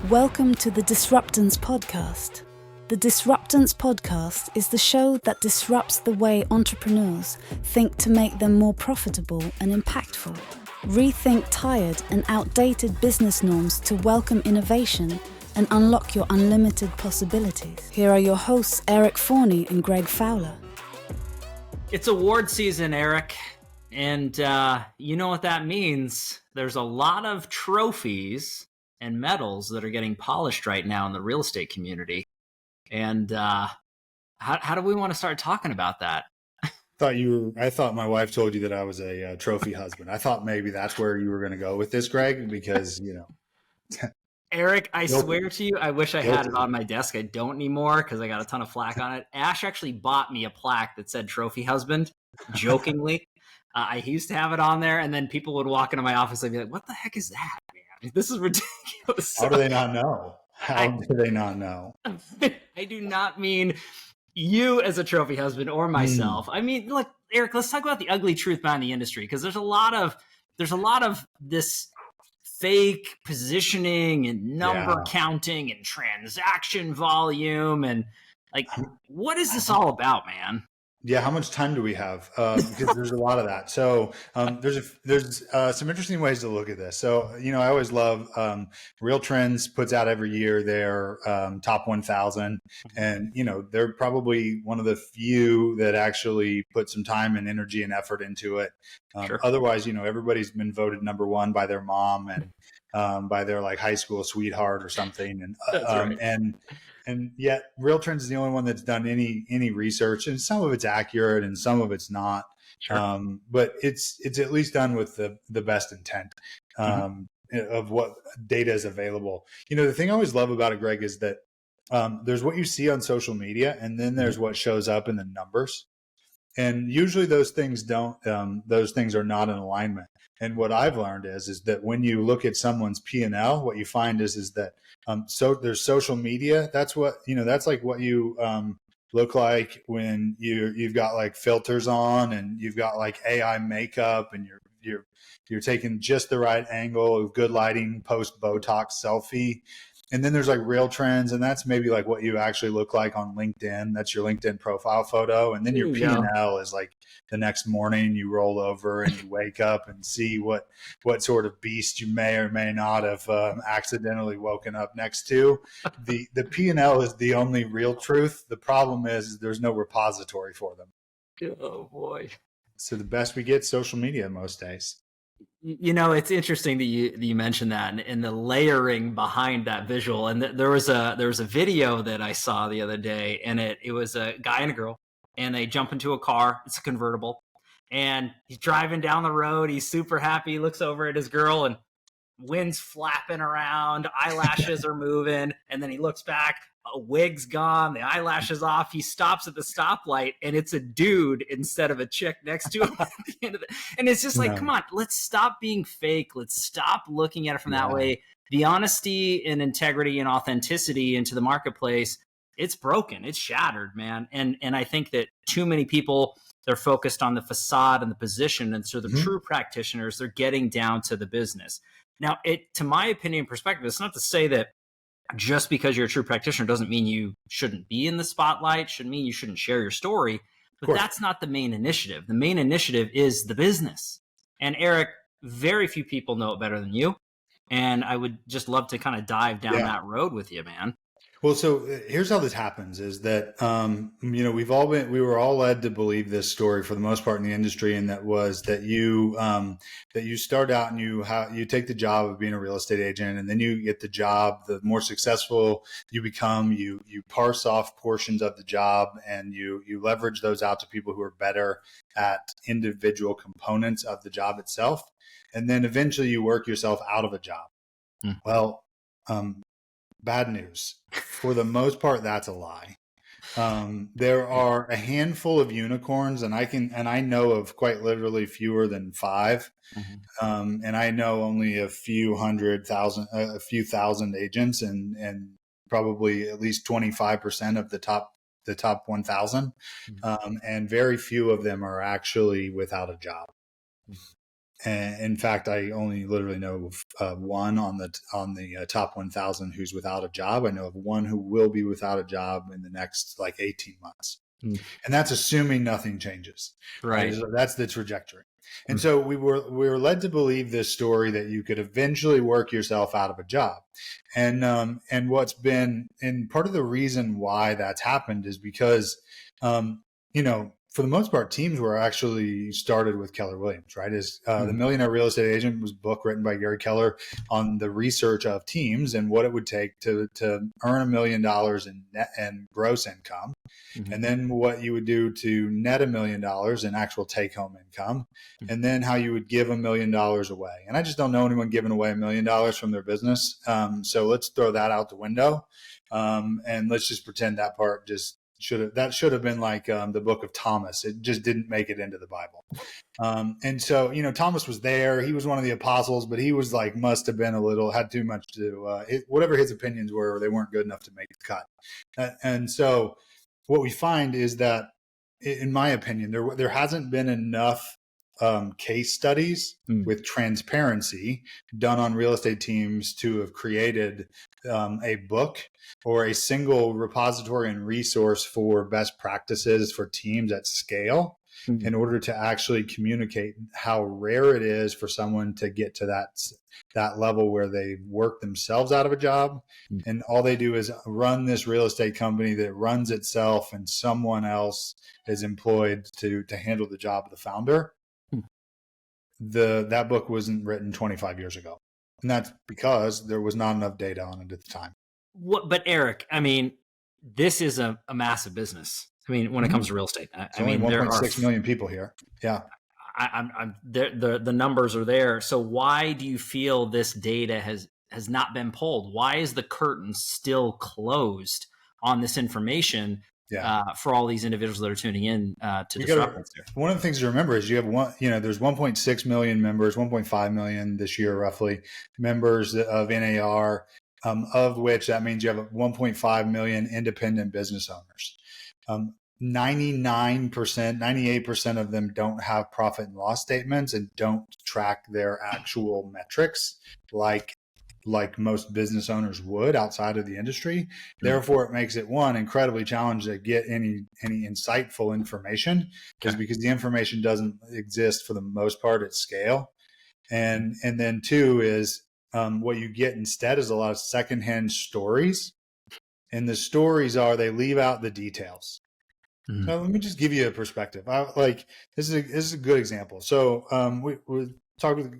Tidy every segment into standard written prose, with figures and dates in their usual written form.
Welcome to the Disruptance Podcast. The Disruptance Podcast is the show that disrupts the way entrepreneurs think to make them more profitable and impactful. Rethink tired and outdated business norms to welcome innovation and unlock your unlimited possibilities. Here are your hosts, Eric Forney and Greg Fowler. It's award season, Eric, and you know what that means. There's a lot of trophies and medals that are getting polished right now in the real estate community. And how do we want to start talking about that? I thought my wife told you that I was a trophy husband. I thought maybe that's where you were going to go with this, Greg, because, Eric, I swear to you, I wish I had it on my desk. I don't anymore because I got a ton of flack on it. Ash actually bought me a plaque that said trophy husband, jokingly. I used to have it on there, and then people would walk into my office and be like, what the heck is that, man? This is ridiculous. How do they not know? How do they not know? I do not mean you as a trophy husband or myself. I mean, look, Eric, let's talk about the ugly truth behind the industry, because there's a lot of this fake positioning and number counting and transaction volume, and like, what is this all about, man? Yeah, how much time do we have? Because there's a lot of that. So there's some interesting ways to look at this. So, I always love Real Trends puts out every year their top 1,000. And, they're probably one of the few that actually put some time and energy and effort into it. Sure. Otherwise, everybody's been voted number one by their mom and by their like high school sweetheart or something. And That's right. And yet Real Trends is the only one that's done any research, and some of it's accurate and some of it's not. Sure. But it's at least done with the best intent of what data is available. The thing I always love about it, Greg, is that there's what you see on social media, and then there's what shows up in the numbers. And usually those things are not in alignment. And what I've learned is that when you look at someone's P&L, what you find is that so there's social media. That's what that's like what you look like when you've got like filters on and you've got like AI makeup and you're taking just the right angle, good lighting, post Botox selfie. And then there's like Real Trends, and that's maybe like what you actually look like on LinkedIn. That's your LinkedIn profile photo. And then your P&L is like the next morning you roll over and you wake up and see what sort of beast you may or may not have accidentally woken up next to. The P&L is the only real truth. The problem is there's no repository for them. Oh, boy. So the best we get social media most days. It's interesting that you mentioned that and the layering behind that visual. And there was a video that I saw the other day, and it was a guy and a girl, and they jump into a car. It's a convertible, and he's driving down the road. He's super happy. He looks over at his girl, and wind's flapping around, eyelashes are moving, and then he looks back. A wig's gone, the eyelashes off. He stops at the stoplight, and it's a dude instead of a chick next to him at the end of it. And it's just like, come on, let's stop being fake. Let's stop looking at it from that way. The honesty and integrity and authenticity into the marketplace, it's broken. It's shattered, man. And I think that too many people, they're focused on the facade and the position. And so the true practitioners, they're getting down to the business. Now, to my opinion and perspective, it's not to say that just because you're a true practitioner doesn't mean you shouldn't be in the spotlight, shouldn't mean you shouldn't share your story, but that's not the main initiative. The main initiative is the business. And Eric, very few people know it better than you. And I would just love to kind of dive down that road with you, man. Well, so here's how this happens is that, we were all led to believe this story for the most part in the industry. And that was that you start out and you take the job of being a real estate agent, and then you get the job, the more successful you become, you parse off portions of the job and you leverage those out to people who are better at individual components of the job itself. And then eventually you work yourself out of a job. Well, bad news. For the most part, that's a lie. There are a handful of unicorns, and I know of quite literally fewer than 5. And I know only a few thousand agents, and probably at least 25% of the top 1,000. And very few of them are actually without a job. And in fact, I only literally know of one on the top 1,000 who's without a job. I know of one who will be without a job in the next like 18 months. Mm. And that's assuming nothing changes. Right. So that's the trajectory. And Mm. so we were led to believe this story that you could eventually work yourself out of a job. And what's been, and part of the reason why that's happened is because, for the most part, teams were actually started with Keller Williams, right? The Millionaire Real Estate Agent was a book written by Gary Keller on the research of teams and what it would take to earn $1 million in gross income. Mm-hmm. And then what you would do to net $1 million in actual take home income, and then how you would give $1 million away. And I just don't know anyone giving away $1 million from their business. So let's throw that out the window. And let's just pretend that part should have been like the book of Thomas. It just didn't make it into the Bible. And so, Thomas was there. He was one of the apostles, but he was like, must have been had too much to, whatever his opinions were, they weren't good enough to make the cut. And so what we find is that, in my opinion, there hasn't been enough case studies with transparency done on real estate teams to have created a book or a single repository and resource for best practices for teams at scale in order to actually communicate how rare it is for someone to get to that level where they work themselves out of a job and all they do is run this real estate company that runs itself and someone else is employed to handle the job of the founder. That book wasn't written 25 years ago. And that's because there was not enough data on it at the time. But Eric, I mean, this is a massive business. I mean, when it comes to real estate, I mean, only there are 1.6 million people here. Yeah. The numbers are there. So why do you feel this data has not been pulled? Why is the curtain still closed on this information? For all these individuals that are tuning in to Disruptance here. One of the things to remember is you have there's 1.6 million members, 1.5 million this year, roughly members of NAR, of which that means you have 1.5 million independent business owners. 99%, 98% of them don't have profit and loss statements and don't track their actual metrics like most business owners would outside of the industry. Therefore, it makes it incredibly challenging to get any insightful information because the information doesn't exist for the most part at scale. And then two is what you get instead is a lot of secondhand stories. And the stories they leave out the details. So let me just give you a perspective. This is a good example. So we talked with.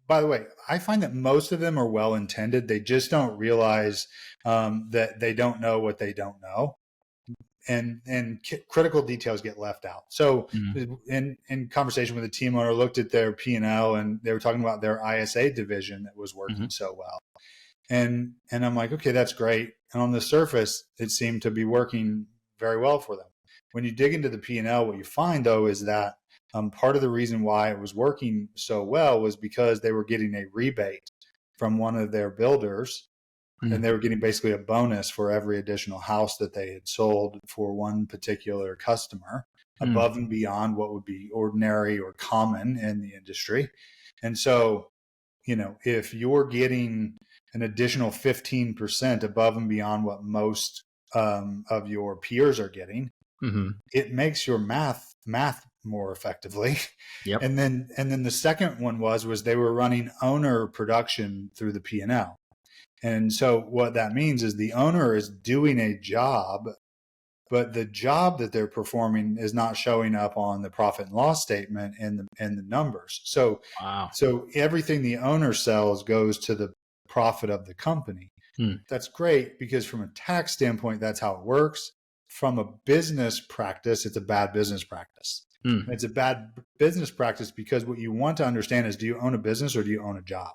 By the way, I find that most of them are well-intended. They just don't realize that they don't know what they don't know, and critical details get left out. So, in conversation with a team owner, looked at their P&L, and they were talking about their ISA division that was working so well, and I'm like, okay, that's great. And on the surface, it seemed to be working very well for them. When you dig into the P&L, what you find though is that part of the reason why it was working so well was because they were getting a rebate from one of their builders, and they were getting basically a bonus for every additional house that they had sold for one particular customer above and beyond what would be ordinary or common in the industry. And so, if you're getting an additional 15% above and beyond what most of your peers are getting, it makes your math more effectively. Yep. And then the second one was they were running owner production through the P&L. And so what that means is the owner is doing a job, but the job that they're performing is not showing up on the profit and loss statement and the numbers. So everything the owner sells goes to the profit of the company. That's great because from a tax standpoint, that's how it works. From a business practice, it's a bad business practice. It's a bad business practice because what you want to understand is, do you own a business or do you own a job?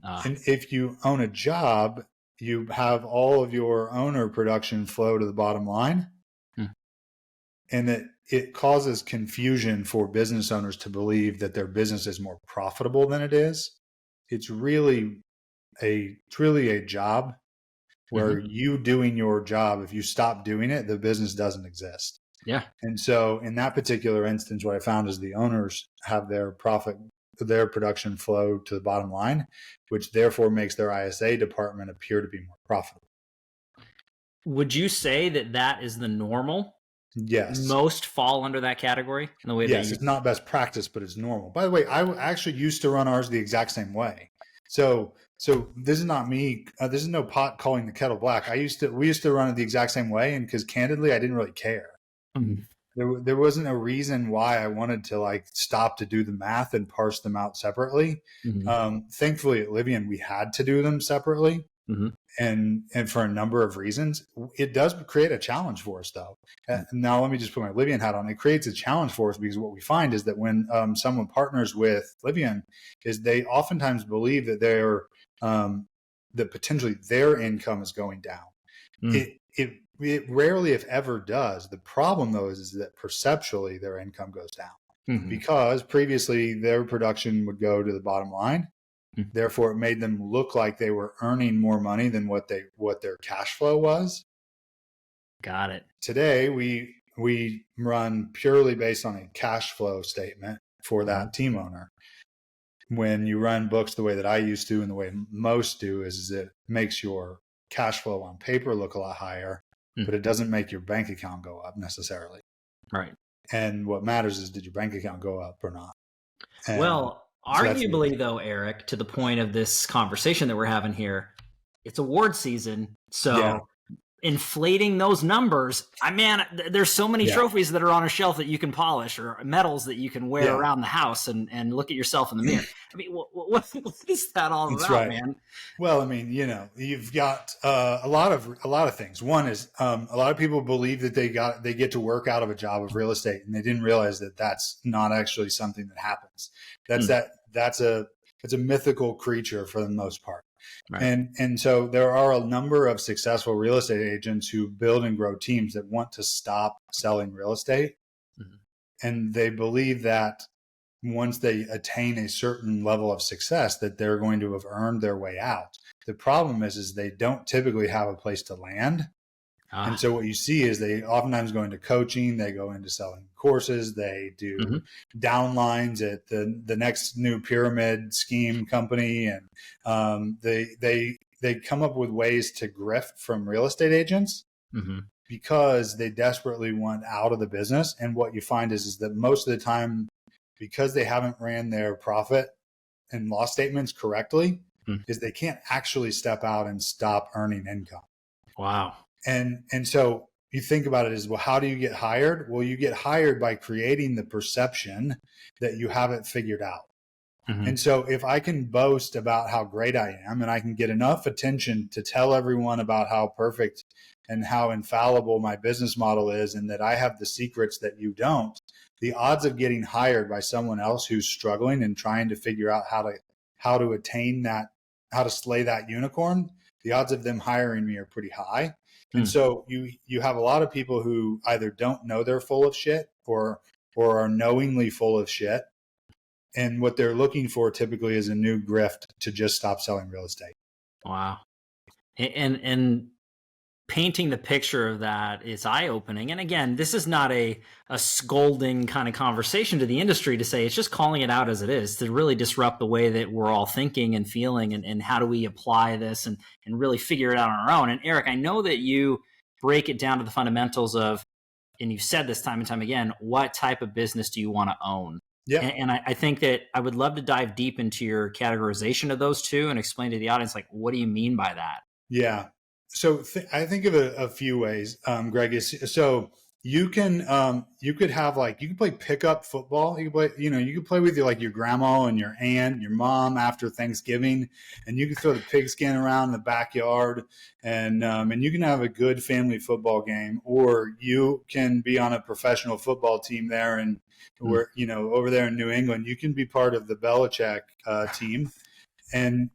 And if you own a job, you have all of your owner production flow to the bottom line. And it causes confusion for business owners to believe that their business is more profitable than it is. It's really a job where you doing your job, if you stop doing it, the business doesn't exist. Yeah. And so in that particular instance, what I found is the owners have their profit their production flow to the bottom line, which therefore makes their ISA department appear to be more profitable. Would you say that that is the normal? Yes. Most fall under that category in the way that Yes, it's not best practice, but it's normal. By the way, I actually used to run ours the exact same way. So this is not me. This is no pot calling the kettle black. We used to run it the exact same way, and because candidly, I didn't really care. Mhm. There wasn't a reason why I wanted to like stop to do the math and parse them out separately. Thankfully, at Livian, we had to do them separately. And for a number of reasons. It does create a challenge for us, though. Now, let me just put my Livian hat on. It creates a challenge for us because what we find is that when someone partners with Livian, is they oftentimes believe that that potentially their income is going down. It rarely, if ever, does. The problem, though, is that perceptually their income goes down because previously their production would go to the bottom line. Therefore, it made them look like they were earning more money than what their cash flow was. Got it. Today, we run purely based on a cash flow statement for that team owner. When you run books the way that I used to and the way most do is it makes your cash flow on paper look a lot higher, but it doesn't make your bank account go up necessarily. Right. And what matters is, did your bank account go up or not? And well, arguably, though, Eric, to the point of this conversation that we're having here, it's award season. So inflating those numbers, there's so many trophies that are on a shelf that you can polish or medals that you can wear around the house and look at yourself in the mirror. I mean, what is that all about, man? Well, I mean, you've got a lot of things. One is a lot of people believe that they get to work out of a job of real estate, and they didn't realize that that's not actually something that happens. That's a mythical creature for the most part. Right. And so there are a number of successful real estate agents who build and grow teams that want to stop selling real estate. And they believe that once they attain a certain level of success, that they're going to have earned their way out. The problem is they don't typically have a place to land. And so what you see is they oftentimes go into coaching, they go into selling courses, they do downlines at the next new pyramid scheme company, and they come up with ways to grift from real estate agents because they desperately want out of the business. And what you find is that most of the time, because they haven't ran their profit and loss statements correctly, is they can't actually step out and stop earning income. Wow. And so you think about it as, well, how do you get hired? Well, you get hired by creating the perception that you have it figured out. And so if I can boast about how great I am and I can get enough attention to tell everyone about how perfect and how infallible my business model is and that I have the secrets that you don't, the odds of getting hired by someone else who's struggling and trying to figure out how to attain that, how to slay that unicorn, the odds of them hiring me are pretty high. And so you have a lot of people who either don't know they're full of shit or are knowingly full of shit. And what they're looking for typically is a new grift to just stop selling real estate. Wow. And painting the picture of that is eye-opening. And again, this is not a scolding kind of conversation to the industry to say, it's just calling it out as it is, to really disrupt the way that we're all thinking and feeling, and how do we apply this and really figure it out on our own. And Eric, I know that you break it down to the fundamentals of, and you've said this time and time again, what type of business do you want to own? Yeah. And I think that I would love to dive deep into your categorization of those two and explain to the audience, like, what do you mean by that? Yeah. So I think of a few ways, Greg. So you can you could play pickup football. You could play with your grandma and your aunt, and your mom after Thanksgiving, and you can throw the pigskin around in the backyard, and you can have a good family football game, or you can be on a professional football team there, and where over there in New England, you can be part of the Belichick team, and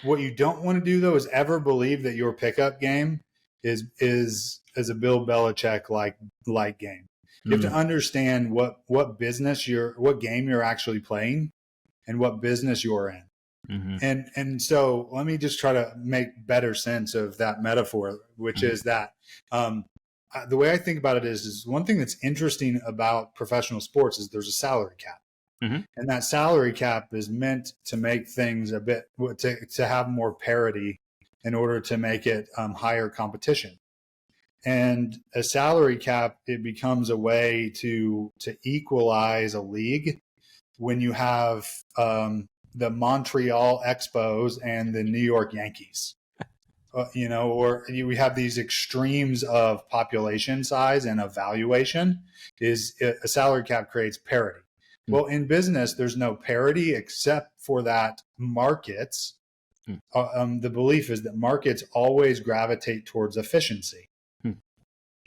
what you don't want to do, though, is ever believe that your pickup game is a Bill Belichick like game. You have to understand what game you're actually playing and what business you're in. And so let me just try to make better sense of that metaphor, which is that the way I think about it is one thing that's interesting about professional sports is there's a salary cap. Mm-hmm. And that salary cap is meant to make things a bit, to have more parity in order to make it higher competition. And a salary cap, it becomes a way to equalize a league when you have the Montreal Expos and the New York Yankees. Or we have these extremes of population size and evaluation. Is a salary cap creates parity. Well, in business, there's no parity except for that markets. The belief is that markets always gravitate towards efficiency.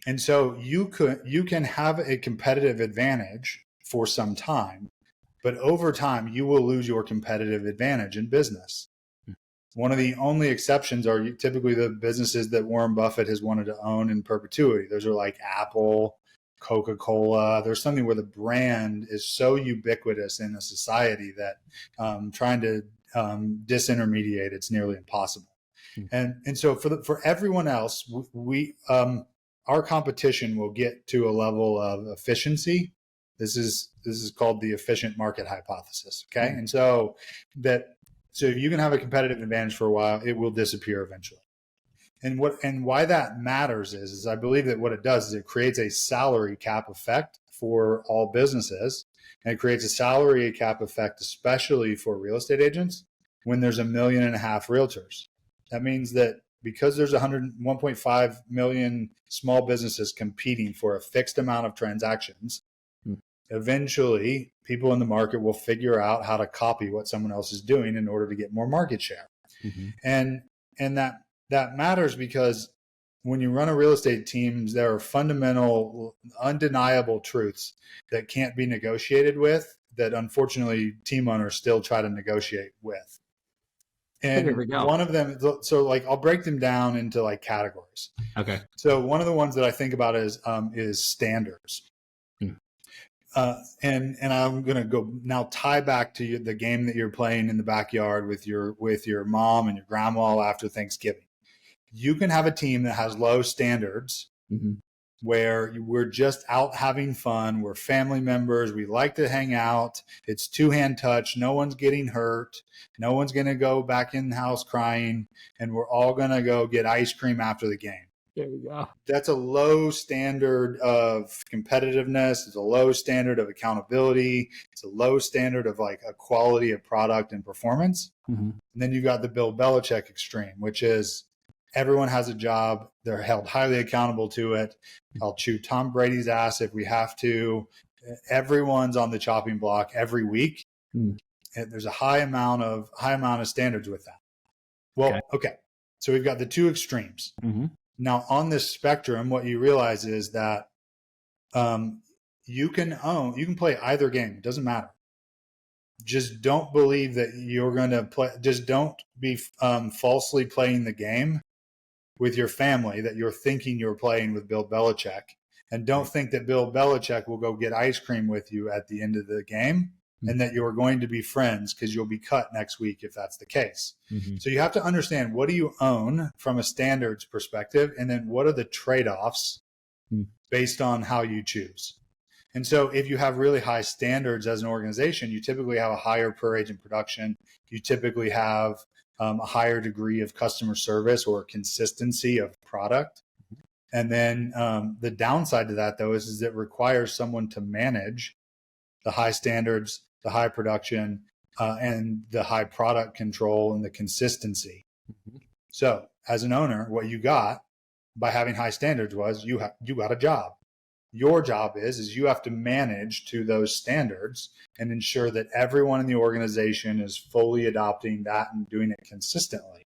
And so you can have a competitive advantage for some time, but over time you will lose your competitive advantage in business. One of the only exceptions are typically the businesses that Warren Buffett has wanted to own in perpetuity. Those are like Apple, Coca-Cola. There's something where the brand is so ubiquitous in a society that trying to disintermediate it's nearly impossible. And so for everyone else, our competition will get to a level of efficiency. This is called the efficient market hypothesis. Okay, and so if you can have a competitive advantage for a while, it will disappear eventually. And why that matters is I believe that what it does is it creates a salary cap effect for all businesses, and it creates a salary cap effect especially for real estate agents when there's 1.5 million realtors. That means that because there's 1.5 million small businesses competing for a fixed amount of transactions, eventually people in the market will figure out how to copy what someone else is doing in order to get more market share. And that matters because when you run a real estate team, there are fundamental, undeniable truths that can't be negotiated with that unfortunately team owners still try to negotiate with. And one of them, so like I'll break them down into like categories. Okay. So one of the ones that I think about is standards. And I'm going to go now tie back to the game that you're playing in the backyard with your mom and your grandma after Thanksgiving. You can have a team that has low standards where we're just out having fun. We're family members. We like to hang out. It's two-hand touch. No one's getting hurt. No one's going to go back in the house crying. And we're all going to go get ice cream after the game. There we go. That's a low standard of competitiveness. It's a low standard of accountability. It's a low standard of like a quality of product and performance. And then you've got the Bill Belichick extreme, which is everyone has a job. They're held highly accountable to it. I'll chew Tom Brady's ass if we have to. Everyone's on the chopping block every week. And there's a high amount of standards with that. Well, okay. So we've got the two extremes. Now, on this spectrum, what you realize is that you can play either game. It doesn't matter. Just don't believe that you're going to play. Just don't be falsely playing the game with your family that you're thinking you're playing with Bill Belichick. And don't think that Bill Belichick will go get ice cream with you at the end of the game and that you're going to be friends because you'll be cut next week if that's the case. So you have to understand, what do you own from a standards perspective? And then what are the trade-offs based on how you choose? And so if you have really high standards as an organization, you typically have a higher per agent production. You typically have a higher degree of customer service or consistency of product. And then the downside to that, though, is it requires someone to manage the high standards, the high production, and the high product control and the consistency. So as an owner, what you got by having high standards was you got a job. Your job is you have to manage to those standards and ensure that everyone in the organization is fully adopting that and doing it consistently.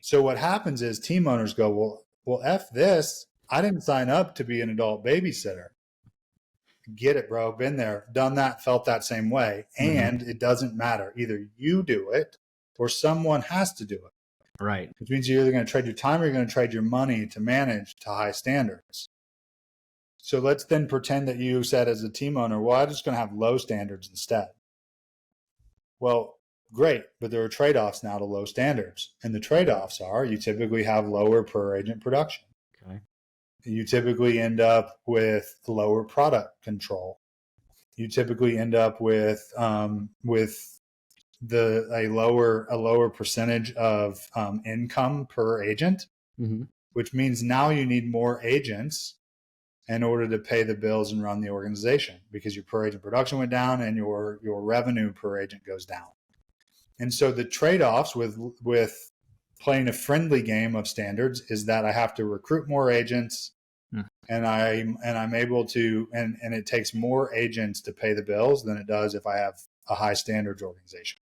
So what happens is team owners go, well, F this. I didn't sign up to be an adult babysitter. Get it, bro. Been there, done that, felt that same way. And it doesn't matter. Either you do it or someone has to do it. Right. Which means you're either going to trade your time or you're going to trade your money to manage to high standards. So let's then pretend that you said as a team owner, well, I'm just going to have low standards instead. Well, great. But there are trade-offs now to low standards. And the trade-offs are you typically have lower per agent production. Okay. You typically end up with lower product control. you typically end up with a lower percentage of income per agent, which means now you need more agents in order to pay the bills and run the organization, because your per agent production went down and your revenue per agent goes down. And so the trade-offs with playing a friendly game of standards is that I have to recruit more agents, and I'm able to, and it takes more agents to pay the bills than it does if I have a high standards organization.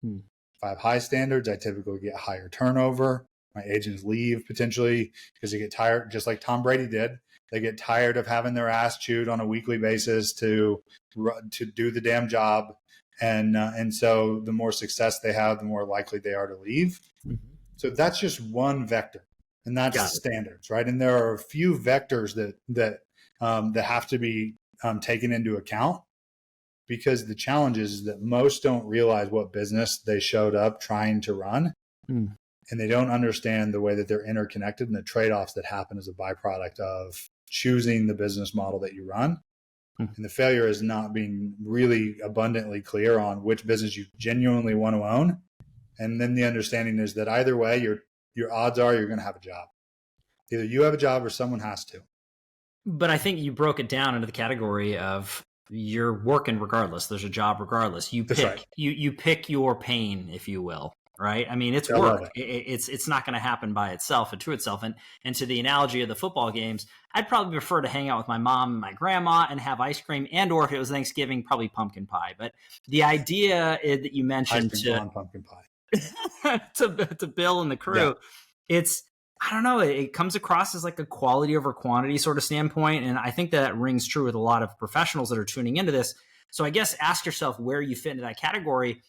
If I have high standards, I typically get higher turnover. My agents leave potentially because they get tired, just like Tom Brady did. They get tired of having their ass chewed on a weekly basis to do the damn job. And so the more success they have, the more likely they are to leave. So that's just one vector, and that's standards, right? And there are a few vectors that have to be taken into account, because the challenge is that most don't realize what business they showed up trying to run. And they don't understand the way that they're interconnected and the trade-offs that happen as a byproduct of choosing the business model that you run. And the failure is not being really abundantly clear on which business you genuinely want to own. And then the understanding is that either way, your odds are you're going to have a job. Either you have a job or someone has to. But I think you broke it down into the category of you're working regardless. There's a job regardless. You pick, right. you pick your pain, if you will. Right. I mean, it's work. It's not going to happen by itself and to itself. And to the analogy of the football games, I'd probably prefer to hang out with my mom and my grandma and have ice cream, and or if it was Thanksgiving, probably pumpkin pie. But the idea that you mentioned to pumpkin pie to Bill and the crew, it's, I don't know, it comes across as like a quality over quantity sort of standpoint. And I think that rings true with a lot of professionals that are tuning into this. So I guess ask yourself where you fit into that category.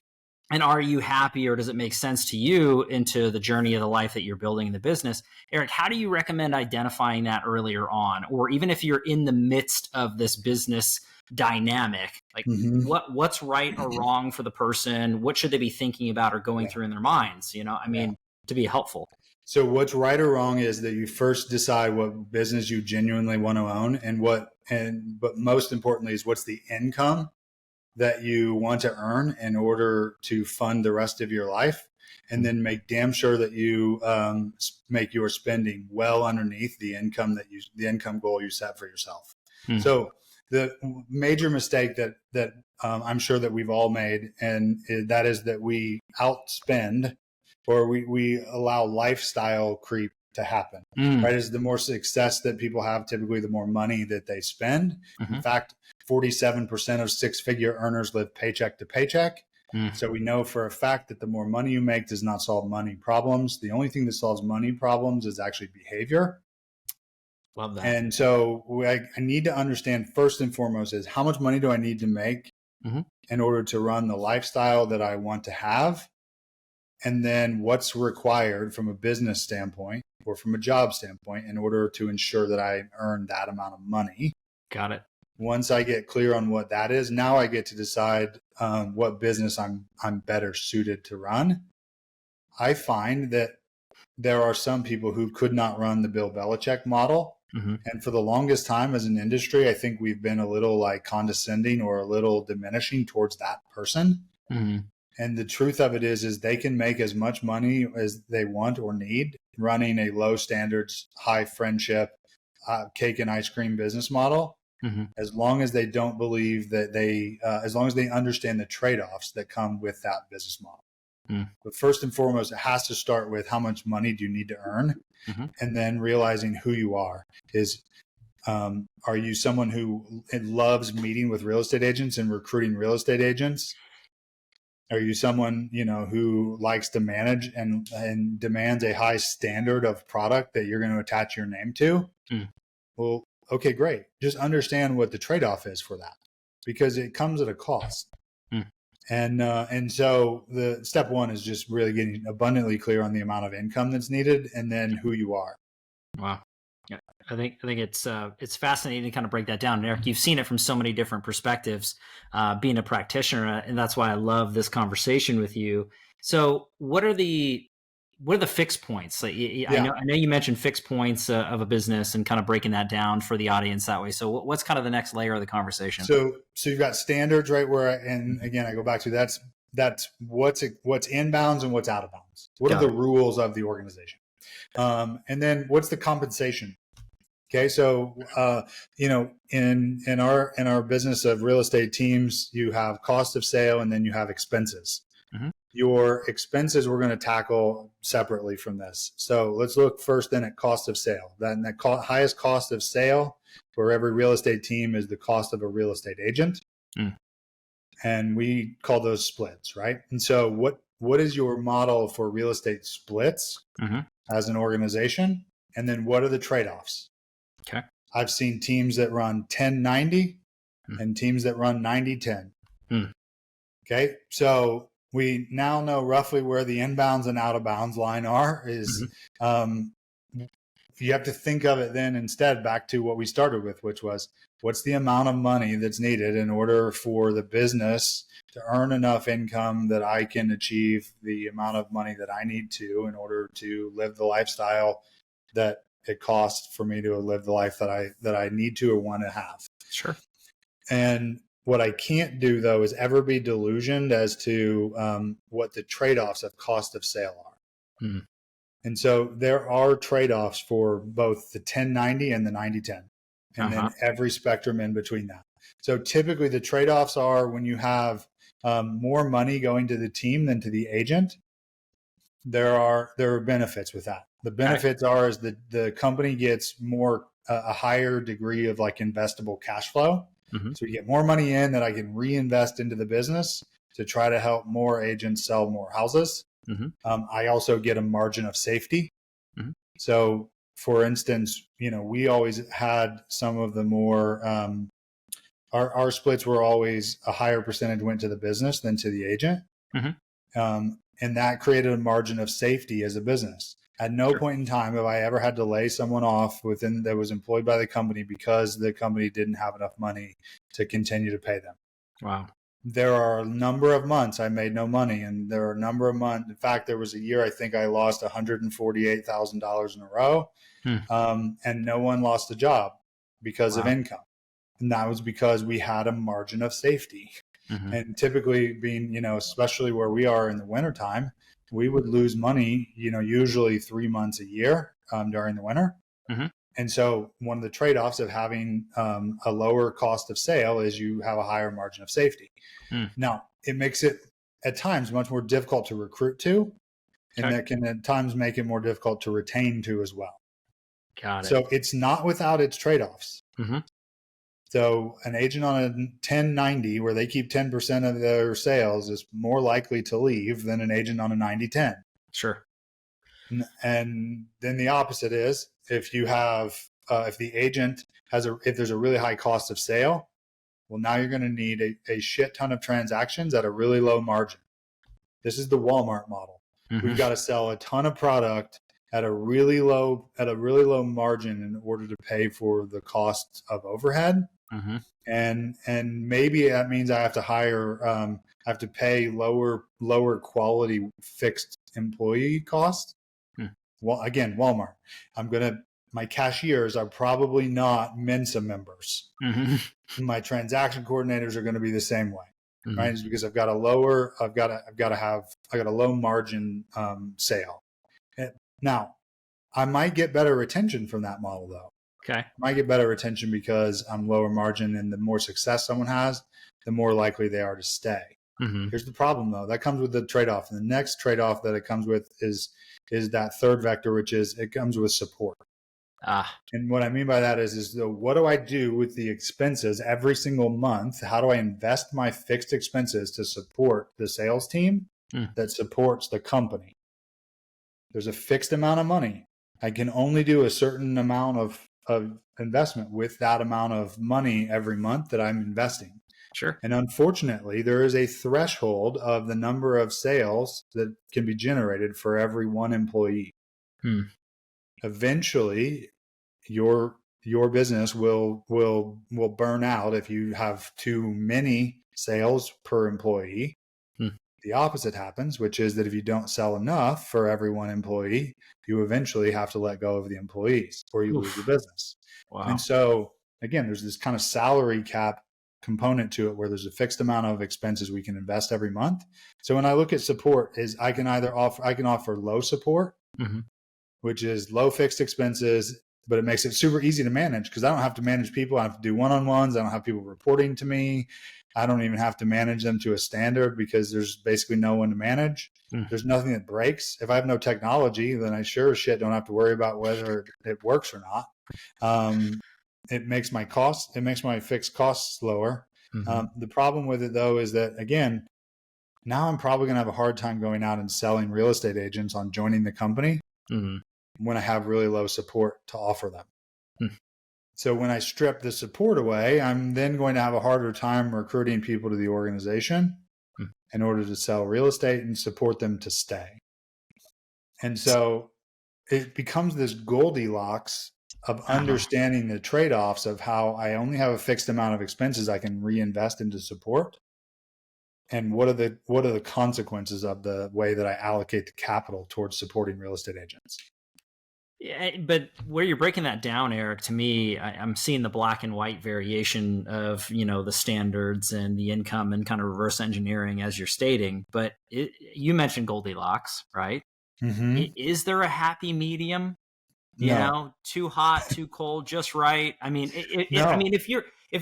And are you happy, or does it make sense to you into the journey of the life that you're building in the business? Eric, how do you recommend identifying that earlier on? Or even if you're in the midst of this business dynamic, like what's right or wrong for the person? What should they be thinking about or going through in their minds? You know, I mean, to be helpful. So what's right or wrong is that you first decide what business you genuinely want to own, but most importantly is what's the income that you want to earn in order to fund the rest of your life, and then make damn sure that you make your spending well underneath the income goal you set for yourself. So the major mistake that I'm sure that we've all made, and that is that we outspend, or we allow lifestyle creep to happen, right? Is the more success that people have, typically the more money that they spend. In fact, 47% of six-figure earners live paycheck to paycheck. So we know for a fact that the more money you make does not solve money problems. The only thing that solves money problems is actually behavior. Love that. And so I need to understand first and foremost is how much money do I need to make in order to run the lifestyle that I want to have? And then what's required from a business standpoint or from a job standpoint in order to ensure that I earn that amount of money. Got it. Once I get clear on what that is, now I get to decide what business I'm better suited to run. I find that there are some people who could not run the Bill Belichick model. And for the longest time as an industry, I think we've been a little like condescending or a little diminishing towards that person. And the truth of it is they can make as much money as they want or need running a low standards, high friendship, cake and ice cream business model. As long as they don't believe that as long as they understand the trade-offs that come with that business model. But first and foremost, it has to start with how much money do you need to earn? And then realizing who you are. Are you someone who loves meeting with real estate agents and recruiting real estate agents? Are you someone, who likes to manage and demands a high standard of product that you're going to attach your name to? Well, okay, great. Just understand what the trade-off is for that, because it comes at a cost. And so the step one is just really getting abundantly clear on the amount of income that's needed, and then who you are. Wow. Yeah, I think it's fascinating to kind of break that down. And Eric, you've seen it from so many different perspectives, being a practitioner, and that's why I love this conversation with you. So what are the what are the fixed points? Like, I Yeah. know you mentioned fixed points of a business and kind of breaking that down for the audience that way. So what's kind of the next layer of the conversation? So you've got standards, right? And Mhm. again, I go back to that's what's inbounds and what's out of bounds. What are Got the it. rules of the organization? And then what's the compensation? Okay, so in our business of real estate teams, you have cost of sale and then you have expenses. Mhm. Your expenses we're going to tackle separately from this. So let's look first then at cost of sale. Then the highest cost of sale for every real estate team is the cost of a real estate agent. Mm. And we call those splits, right? And so what is your model for real estate splits Mhm. as an organization? And then what are the trade-offs? Okay. I've seen teams that run 10-90 Mm. and teams that run 90-10. Mm. Okay. So we now know roughly where the inbounds and out of bounds line are is, you have to think of it then instead back to what we started with, which was what's the amount of money that's needed in order for the business to earn enough income that I can achieve the amount of money that I need to in order to live the lifestyle that it costs for me to live the life that I need to or want to have. Sure. And what I can't do though is ever be delusioned as to what the trade-offs of cost of sale are. Mm. And so there are trade-offs for both the 10-90 and the 90-10, and then every spectrum in between that. So typically the trade-offs are when you have more money going to the team than to the agent, there are benefits with that. The benefits are is that the company gets more a higher degree of like investable cash flow. Mm-hmm. So you get more money in that I can reinvest into the business to try to help more agents sell more houses. Mm-hmm. I also get a margin of safety. Mm-hmm. So for instance, we always had some of the more, our splits were always a higher percentage went to the business than to the agent. Mm-hmm. And that created a margin of safety as a business. At no point in time have I ever had to lay someone off that was employed by the company because the company didn't have enough money to continue to pay them. Wow. There are a number of months I made no money, and there are a number of months. In fact, there was a year I think I lost $148,000 in a row, and no one lost a job because of income. And that was because we had a margin of safety. Mm-hmm. And typically being, especially where we are in the wintertime, we would lose money, usually 3 months a year during the winter. Mm-hmm. And so one of the trade-offs of having a lower cost of sale is you have a higher margin of safety. Now, it makes it at times much more difficult to recruit to, and that can at times make it more difficult to retain to as well. Got it. So it's not without its trade-offs. Mm-hmm. So an agent on a 10-90 where they keep 10% of their sales is more likely to leave than an agent on a 90-10. Sure. And then the opposite is if you have, if the agent if there's a really high cost of sale, well, now you're going to need a shit ton of transactions at a really low margin. This is the Walmart model. Mm-hmm. We've got to sell a ton of product at a really low margin in order to pay for the cost of overhead. Mm-hmm. And maybe that means I have to pay lower quality fixed employee costs. Well, again, Walmart. My cashiers are probably not Mensa members. Mm-hmm. My transaction coordinators are going to be the same way, mm-hmm. right? It's because I've got a low margin sale. Now, I might get better retention from that model though. Okay. I might get better retention because I'm lower margin, and the more success someone has, the more likely they are to stay. Mm-hmm. Here's the problem though. That comes with the trade-off. And the next trade-off that it comes with is that third vector, which is it comes with support. And what I mean by that is what do I do with the expenses every single month? How do I invest my fixed expenses to support the sales team that supports the company? There's a fixed amount of money. I can only do a certain amount of investment with that amount of money every month that I'm investing. Sure. And unfortunately, there is a threshold of the number of sales that can be generated for every one employee. Eventually, your business will burn out if you have too many sales per employee. the opposite happens, which is that if you don't sell enough for every one employee, you eventually have to let go of the employees or you lose your business. Wow. And so again, there's this kind of salary cap component to it where there's a fixed amount of expenses we can invest every month. So when I look at support, is I can offer low support, which is low fixed expenses, but it makes it super easy to manage because I don't have to manage people. I have to do one-on-ones. I don't have people reporting to me. I don't even have to manage them to a standard because there's basically no one to manage. There's nothing that breaks. If I have no technology, then I sure as shit don't have to worry about whether it works or not. It makes my fixed costs lower. The problem with it though is that, again, now I'm probably going to have a hard time going out and selling real estate agents on joining the company when I have really low support to offer them. So when I strip the support away, I'm then going to have a harder time recruiting people to the organization in order to sell real estate and support them to stay. And so it becomes this Goldilocks of understanding the trade-offs of how I only have a fixed amount of expenses I can reinvest into support. And what are the consequences of the way that I allocate the capital towards supporting real estate agents? Yeah, but where you're breaking that down, Eric, to me, I'm seeing the black and white variation of, the standards and the income and kind of reverse engineering as you're stating. But you mentioned Goldilocks, right? Is there a happy medium? Too hot, too cold, just right. I mean, if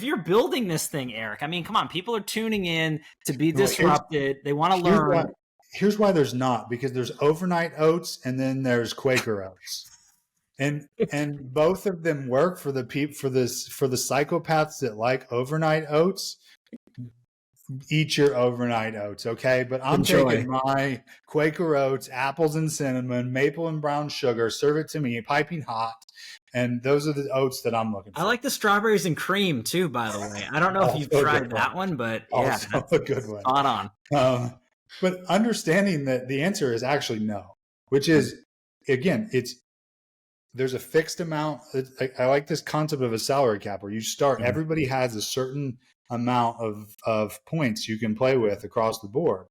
you're building this thing, Eric, I mean, come on, people are tuning in to be disrupted. They want to learn. Here's why there's not, because there's overnight oats and then there's Quaker oats. And both of them work for the psychopaths that like overnight oats. Eat your overnight oats, okay? But I'm taking my Quaker oats, apples and cinnamon, maple and brown sugar, serve it to me piping hot, and those are the oats that I'm looking for. I like the strawberries and cream too, by the way. I don't know if you've tried that one, but yeah, also a good one. Spot on. But understanding that the answer is actually no, which is, again, there's a fixed amount. I like this concept of a salary cap where you start, everybody has a certain amount of points you can play with across the board,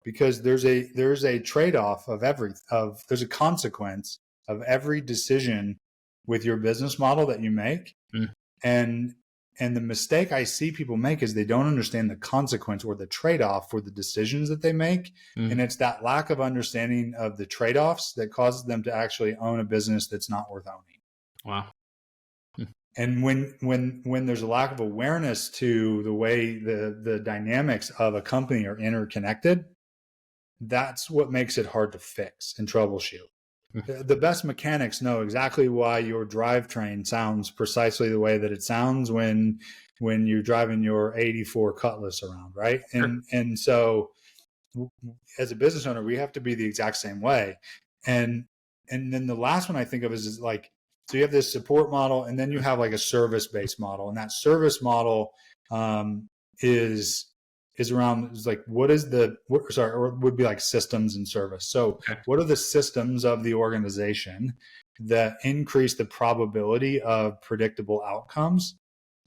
because there's a trade-off there's a consequence of every decision with your business model that you make. And the mistake I see people make is they don't understand the consequence or the trade-off for the decisions that they make. And it's that lack of understanding of the trade-offs that causes them to actually own a business that's not worth owning. Wow. And when there's a lack of awareness to the way the dynamics of a company are interconnected, that's what makes it hard to fix and troubleshoot. The best mechanics know exactly why your drivetrain sounds precisely the way that it sounds when you're driving your 84 Cutlass around, right? And so as a business owner, we have to be the exact same way. And then the last one I think of is like, so you have this support model, and then you have like a service-based model, and that service model is like, would be like systems and service. So what are the systems of the organization that increase the probability of predictable outcomes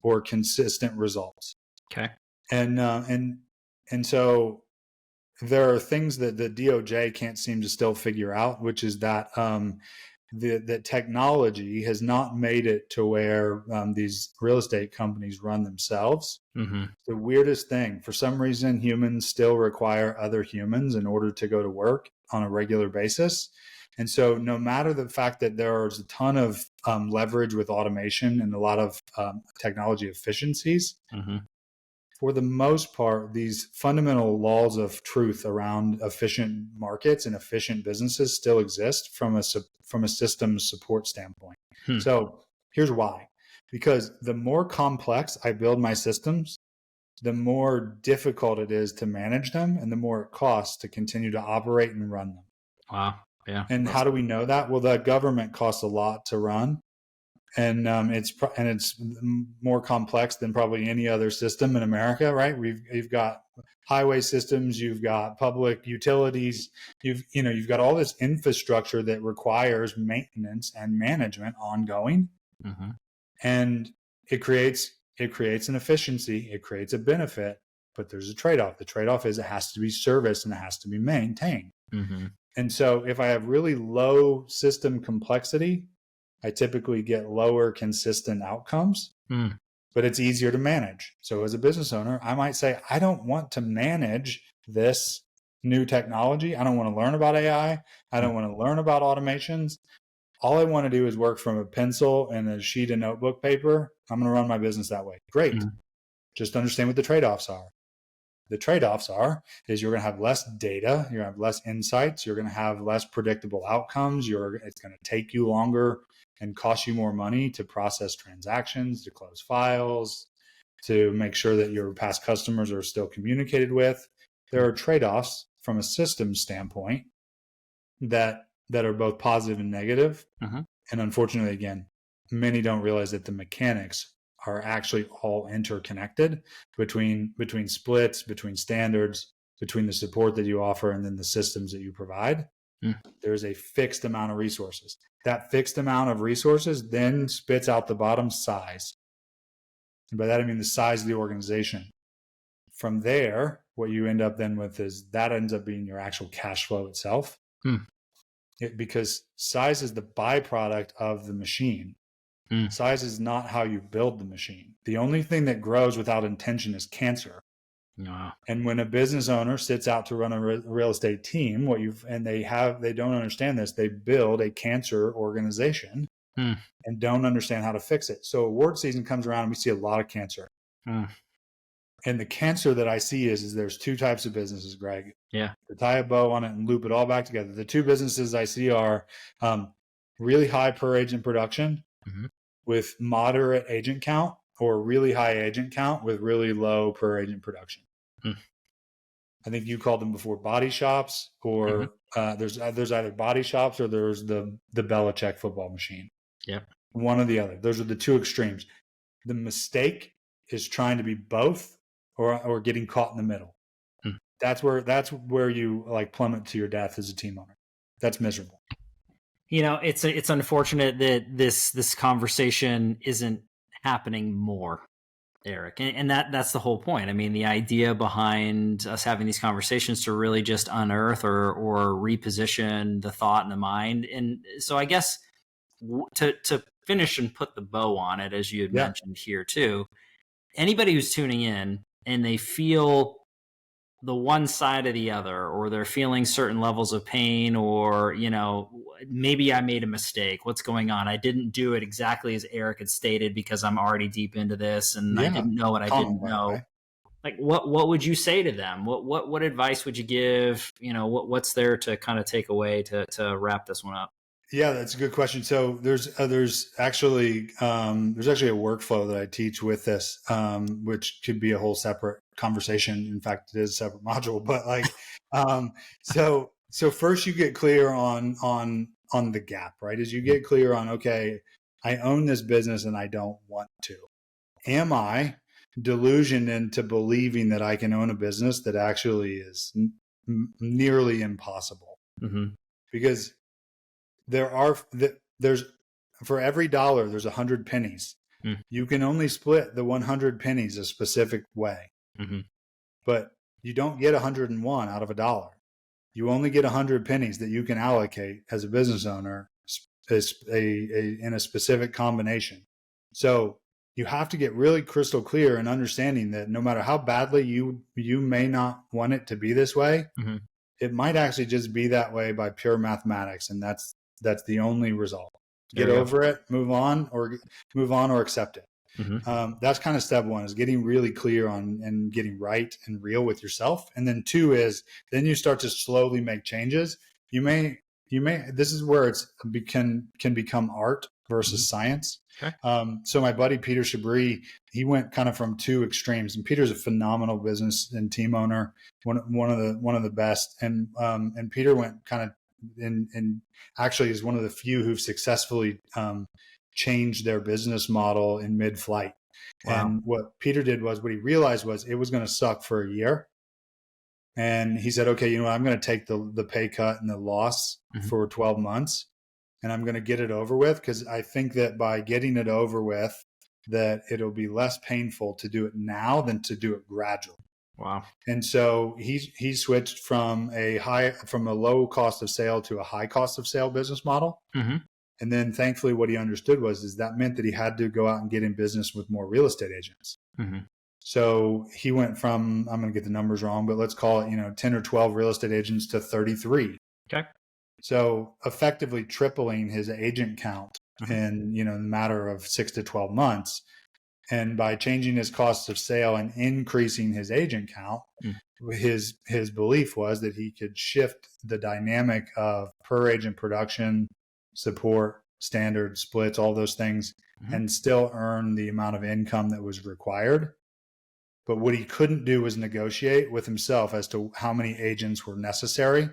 or consistent results? Okay. And so there are things that the DOJ can't seem to still figure out, which is that that technology has not made it to where these real estate companies run themselves. The weirdest thing, for some reason, humans still require other humans in order to go to work on a regular basis. And so no matter the fact that there's a ton of leverage with automation and a lot of technology efficiencies, for the most part, these fundamental laws of truth around efficient markets and efficient businesses still exist from a systems support standpoint. So here's why. Because the more complex I build my systems, the more difficult it is to manage them and the more it costs to continue to operate and run them. Wow. Yeah. And how do we know that? Well, the government costs a lot to run. And it's more complex than probably any other system in America, right? You've got highway systems, you've got public utilities, you've got all this infrastructure that requires maintenance and management ongoing, and it creates an efficiency, it creates a benefit, but there's a trade-off. The trade-off is it has to be serviced and it has to be maintained. Mm-hmm. And so if I have really low system complexity, I typically get lower consistent outcomes, but it's easier to manage. So as a business owner, I might say, I don't want to manage this new technology. I don't want to learn about AI. I don't want to learn about automations. All I want to do is work from a pencil and a sheet of notebook paper. I'm going to run my business that way. Great. Just understand what the trade-offs are. The trade-offs is you're going to have less data, you're going to have less insights, you're going to have less predictable outcomes, it's going to take you longer and cost you more money to process transactions, to close files, to make sure that your past customers are still communicated with. There are trade-offs from a systems standpoint that are both positive and negative. And unfortunately, again, many don't realize that the mechanics are actually all interconnected between splits, between standards, between the support that you offer and then the systems that you provide. There's a fixed amount of resources. That fixed amount of resources then spits out the bottom size. And by that, I mean the size of the organization. From there, what you end up then with is that ends up being your actual cash flow itself. Because size is the byproduct of the machine. Size is not how you build the machine. The only thing that grows without intention is cancer. And when a business owner sits out to run a real estate team, they don't understand this. They build a cancer organization and don't understand how to fix it. So award season comes around and we see a lot of cancer. And the cancer that I see is there's two types of businesses, Greg. Yeah. To tie a bow on it and loop it all back together. The two businesses I see are really high per agent production with moderate agent count, or really high agent count with really low per agent production. I think you called them before body shops, or there's either body shops or there's the Belichick football machine. One or the other. Those are the two extremes. The mistake is trying to be both or getting caught in the middle. That's where you like plummet to your death as a team owner. That's miserable. It's unfortunate that this conversation isn't happening more, Eric, and that's the whole point. I mean, the idea behind us having these conversations to really just unearth or reposition the thought in the mind. And so I guess to finish and put the bow on it, as you had mentioned here too, anybody who's tuning in and they feel the one side or the other, or they're feeling certain levels of pain, or, maybe I made a mistake. What's going on? I didn't do it exactly as Eric had stated because I'm already deep into this and I didn't know what I didn't know. Like what would you say to them? What advice would you give? What's there to kind of take away to wrap this one up? Yeah, that's a good question. So there's actually a workflow that I teach with this, which could be a whole separate conversation. In fact, it is a separate module. But so first you get clear on the gap, right? As you get clear on, okay, I own this business and I don't want to. Am I delusioned into believing that I can own a business that actually is nearly impossible? Because there's for every dollar, there's 100 pennies. You can only split the 100 pennies a specific way, but you don't get 101 out of a dollar. You only get 100 pennies that you can allocate as a business owner in a specific combination. So you have to get really crystal clear in understanding that no matter how badly you may not want it to be this way, it might actually just be that way by pure mathematics, and that's the only result. Get over it, move on or accept it. That's kind of step one, is getting really clear on and getting right and real with yourself. And then two is then you start to slowly make changes. You may this is where can become art versus science. Okay. So my buddy Peter Chabris, he went kind of from two extremes, and Peter's a phenomenal business and team owner, one of the best. And Peter went kind of and actually is one of the few who've successfully changed their business model in mid-flight. Wow. And what Peter did was, what he realized was it was going to suck for a year. And he said, okay, I'm going to take the pay cut and the loss for 12 months, and I'm going to get it over with, because I think that by getting it over with, that it'll be less painful to do it now than to do it gradually. Wow. And so he switched from a low cost of sale to a high cost of sale business model. Mm-hmm. And then thankfully what he understood is that meant that he had to go out and get in business with more real estate agents. Mm-hmm. So he went from, I'm going to get the numbers wrong, but let's call it, 10 or 12 real estate agents to 33. Okay. So effectively tripling his agent count in, the matter of 6 to 12 months. And by changing his cost of sale and increasing his agent count, his belief was that he could shift the dynamic of per agent production, support, standard, splits, all those things, and still earn the amount of income that was required. But what he couldn't do was negotiate with himself as to how many agents were necessary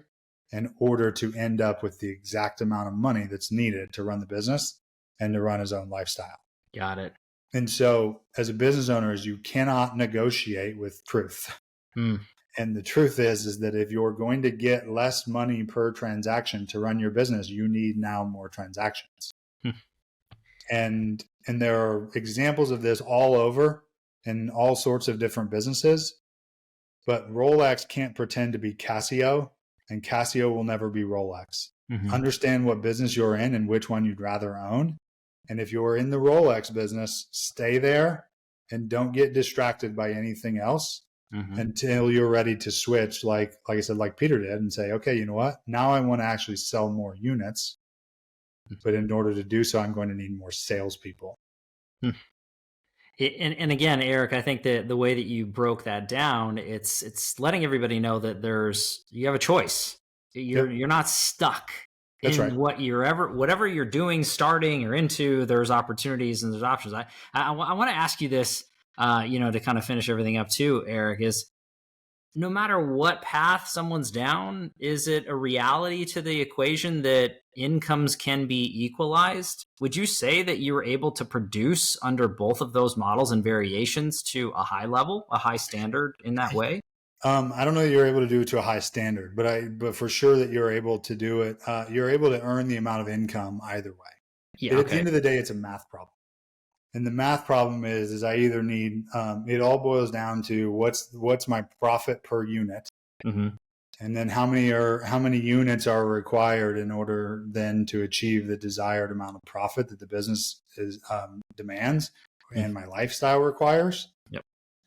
in order to end up with the exact amount of money that's needed to run the business and to run his own lifestyle. Got it. And so as a business owner, you cannot negotiate with truth. And the truth is that if you're going to get less money per transaction to run your business, you need now more transactions. And there are examples of this all over in all sorts of different businesses. But Rolex can't pretend to be Casio, and Casio will never be Rolex. Understand what business you're in and which one you'd rather own. And if you're in the Rolex business, stay there and don't get distracted by anything else until you're ready to switch, like I said, like Peter did, and say, okay, you know what? Now I want to actually sell more units. But in order to do so, I'm going to need more salespeople. And again, Eric, I think that the way that you broke that down, it's letting everybody know that you have a choice. You're not stuck. That's in right. Whatever you're doing, starting or into, there's opportunities and there's options. I want to ask you this, to kind of finish everything up too, Eric, is no matter what path someone's down, is it a reality to the equation that incomes can be equalized? Would you say that you were able to produce under both of those models and variations to a high level, a high standard in that way? I don't know that you're able to do it to a high standard, but for sure that you're able to do it. You're able to earn the amount of income either way. Yeah. At the end of the day, it's a math problem. And the math problem is I either need, it all boils down to what's my profit per unit. And then how many units are required in order then to achieve the desired amount of profit that the business demands and my lifestyle requires.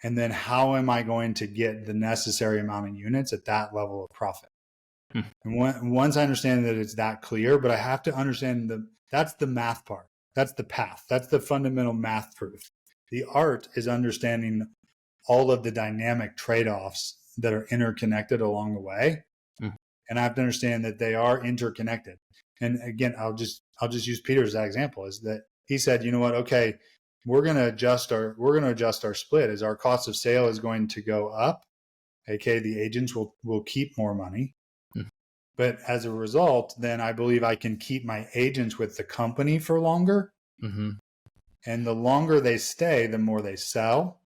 And then how am I going to get the necessary amount of units at that level of profit? And once I understand that it's that clear, but I have to understand that's the math part. That's the path. That's the fundamental math proof. The art is understanding all of the dynamic trade-offs that are interconnected along the way. And I have to understand that they are interconnected. And again, I'll just use Peter as that example, is that he said, you know what, okay, we're going to adjust our split as our cost of sale is going to go up. Okay, the agents will keep more money. But as a result, then I believe I can keep my agents with the company for longer. And the longer they stay, the more they sell,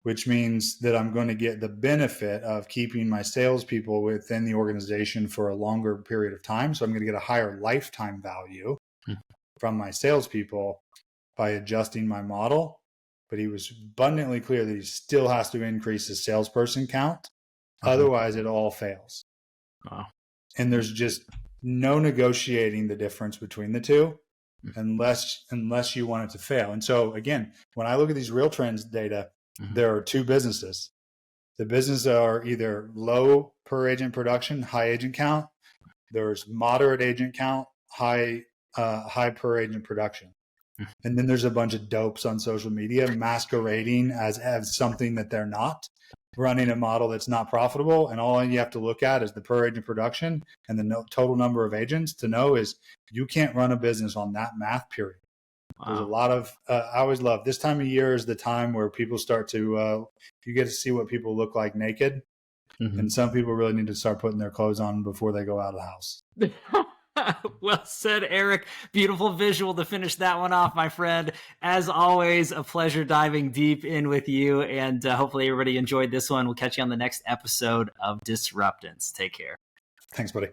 which means that I'm going to get the benefit of keeping my salespeople within the organization for a longer period of time. So I'm going to get a higher lifetime value from my salespeople by adjusting my model. But he was abundantly clear that he still has to increase his salesperson count. Otherwise, it all fails. Wow. And there's just no negotiating the difference between the two unless you want it to fail. And so again, when I look at these real trends data, there are two businesses. The businesses are either low per agent production, high agent count. There's moderate agent count, high per agent production. And then there's a bunch of dopes on social media masquerading as something that they're not, running a model that's not profitable. And all you have to look at is the per agent production and the total number of agents to know is you can't run a business on that math period. Wow. There's a lot of, I always love this time of year is the time where people start to, you get to see what people look like naked. And some people really need to start putting their clothes on before they go out of the house. Well said, Eric. Beautiful visual to finish that one off, my friend. As always, a pleasure diving deep in with you. And hopefully everybody enjoyed this one. We'll catch you on the next episode of Disruptance. Take care. Thanks, buddy.